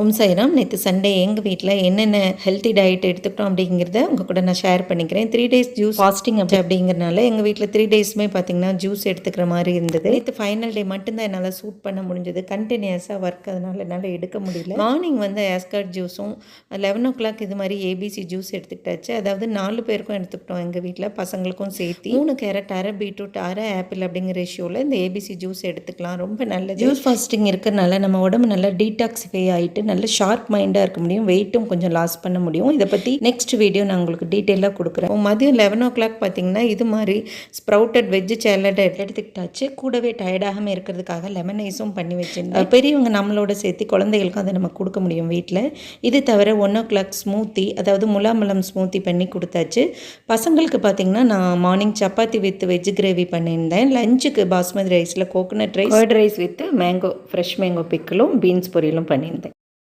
ஓம் சாய்ராம். நேற்று சண்டே எங்கள் வீட்டில் என்னென்ன ஹெல்த்தி டயட் எடுத்துக்கிட்டோம் அப்படிங்கிறத உங்கள் கூட நான் ஷேர் பண்ணிக்கிறேன். 3 days ஜூஸ் ஃபாஸ்டிங் அப்படிங்கிறனால எங்கள் வீட்டில் 3 daysமே பார்த்திங்கன்னா ஜூஸ் எடுத்துக்கிற மாதிரி இருந்தது. நேற்று ஃபைனல் டே மட்டும்தான் என்னால் சூட் பண்ண முடிஞ்சது. கண்டினியூஸாக ஒர்க் அதனால் என்னால் எடுக்க முடியல. மார்னிங் வந்து ஆஸ்கர்ட் ஜூஸும் 11 o'clock இது மாதிரி ஏபிசி ஜூஸ் எடுத்துக்கிட்டாச்சு. அதாவது 4 பேருக்கும் எடுத்துக்கிட்டோம் எங்கள் வீட்டில், பசங்களுக்கும் சேர்த்து 3 கேரட், அரை பீட்ரூட், அரை ஆப்பிள் அப்படிங்கிற ரேஷியோவில் இந்த ஏபிசி ஜூஸ் எடுத்துக்கலாம். ரொம்ப நல்லது. ஜூஸ் ஃபாஸ்டிங் இருக்கிறனால நம்ம உடம்பு நல்லா டீடாக்சிஃபை ஆகிட்டு நல்ல ஷார்ப் மைண்டாக இருக்க முடியும், வெயிட்டும் கொஞ்சம் லாஸ் பண்ண முடியும். இதை பற்றி நெக்ஸ்ட் வீடியோ நான் உங்களுக்கு டீட்டெயிலாக கொடுக்குறேன். மதியம் 11 o'clock பார்த்தீங்கன்னா இது மாதிரி ஸ்ப்ரவுட்டட் வெஜ் சேலட் எடுத்துக்கிட்டாச்சு. கூடவே டயர்டாகாமல் இருக்கிறதுக்காக லெமன் ஐஸும் பண்ணி வச்சுருந்தேன். பெரியவங்க நம்மளோட சேர்த்து குழந்தைகளுக்கும் அதை நம்ம கொடுக்க முடியும் வீட்டில். இது தவிர 1 o'clock ஸ்மூத்தி, அதாவது முலாம்பழம் ஸ்மூத்தி பண்ணி கொடுத்தாச்சு. பசங்களுக்கு பார்த்திங்கன்னா நான் morning chapati with veg gravy பண்ணியிருந்தேன். லஞ்சுக்கு பாஸ்மதி ரைஸில் coconut rice, curd rice with mango, fresh mango பிக்கிலும் பீன்ஸ் பொரியலும் பண்ணியிருந்தேன்.